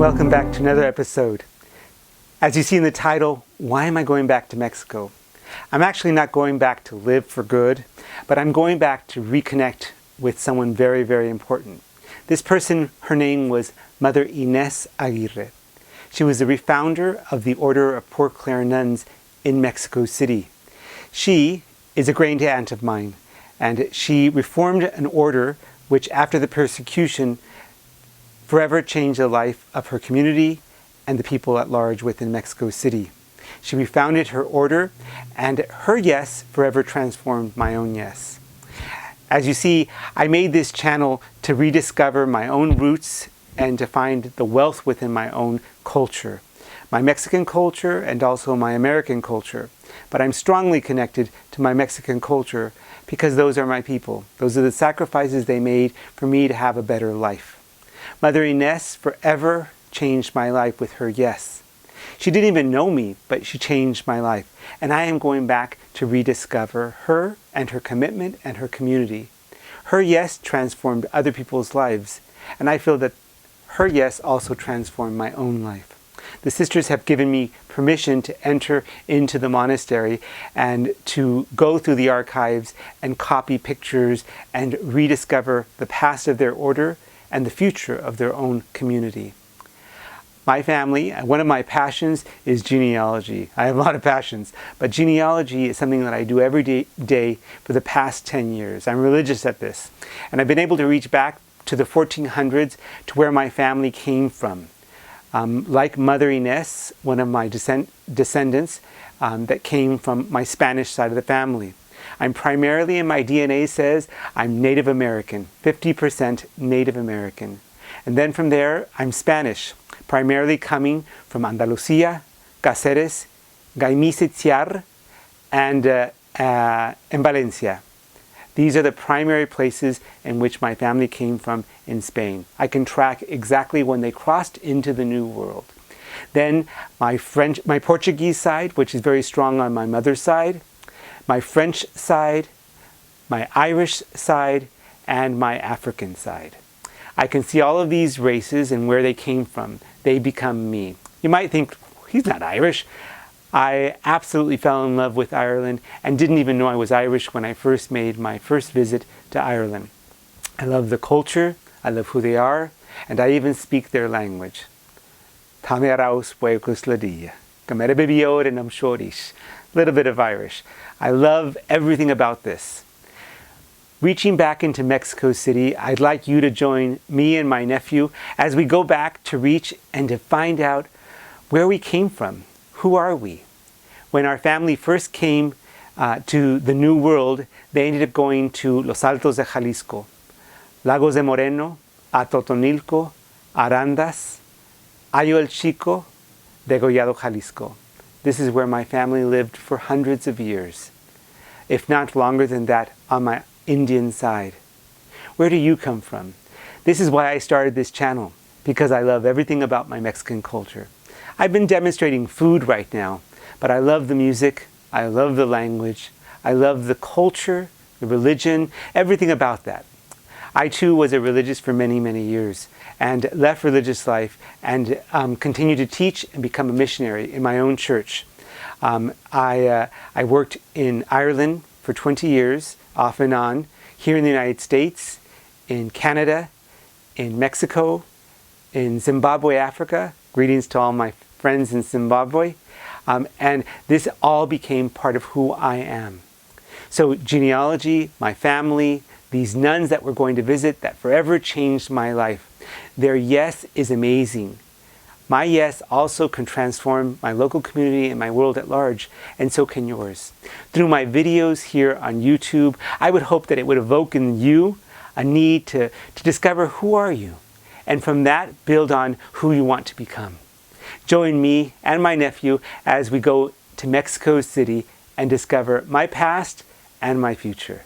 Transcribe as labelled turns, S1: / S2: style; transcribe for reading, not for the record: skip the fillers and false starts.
S1: Welcome back to another episode. As you see in the title, why am I going back to Mexico? I'm actually not going back to live for good, but I'm going back to reconnect with someone very, very important. This person, her name was Mother Inez Aguirre. She was the refounder of the Order of Poor Clare Nuns in Mexico City. She is a great aunt of mine, and she reformed an order which, after the persecution, forever changed the life of her community and the people at large within Mexico City. She refounded her order, and her yes forever transformed my own yes. As you see, I made this channel to rediscover my own roots and to find the wealth within my own culture, my Mexican culture and also my American culture. But I'm strongly connected to my Mexican culture because those are my people. Those are the sacrifices they made for me to have a better life. Mother Inez forever changed my life with her yes. She didn't even know me, but she changed my life. And I am going back to rediscover her and her commitment and her community. Her yes transformed other people's lives, and I feel that her yes also transformed my own life. The sisters have given me permission to enter into the monastery and to go through the archives and copy pictures and rediscover the past of their order and the future of their own community. My family, one of my passions is genealogy. I have a lot of passions, but genealogy is something that I do every day for the past 10 years. I'm religious at this, and I've been able to reach back to the 1400s to where my family came from. Like Mother Inez, one of my descendants that came from my Spanish side of the family. I'm primarily, in my DNA says, I'm Native American, 50% Native American. And then from there, I'm Spanish, primarily coming from Andalusia, Cáceres, Gaimí and in Valencia. These are the primary places in which my family came from in Spain. I can track exactly when they crossed into the New World. Then my Portuguese side, which is very strong on my mother's side, my French side, my Irish side, and my African side. I can see all of these races and where they came from. They become me. You might think, he's not Irish. I absolutely fell in love with Ireland and didn't even know I was Irish when I first made my first visit to Ireland. I love the culture, I love who they are, and I even speak their language. Little bit of Irish. I love everything about this. Reaching back into Mexico City, I'd like you to join me and my nephew as we go back to reach and to find out where we came from. Who are we? When our family first came to the New World, they ended up going to Los Altos de Jalisco, Lagos de Moreno, Atotonilco, Arandas, Ayo el Chico, Degollado, Jalisco. This is where my family lived for hundreds of years, if not longer than that on my Indian side. Where do you come from? This is why I started this channel, because I love everything about my Mexican culture. I've been demonstrating food right now, but I love the music, I love the language, I love the culture, the religion, everything about that. I too was a religious for many, many years and left religious life and continued to teach and become a missionary in my own church. I worked in Ireland for 20 years, off and on, here in the United States, in Canada, in Mexico, in Zimbabwe, Africa. Greetings to all my friends in Zimbabwe. And this all became part of who I am. So genealogy, my family, these nuns that we're going to visit that forever changed my life. Their yes is amazing. My yes also can transform my local community and my world at large, and so can yours. Through my videos here on YouTube, I would hope that it would evoke in you a need to discover who are you, and from that build on who you want to become. Join me and my nephew as we go to Mexico City and discover my past and my future.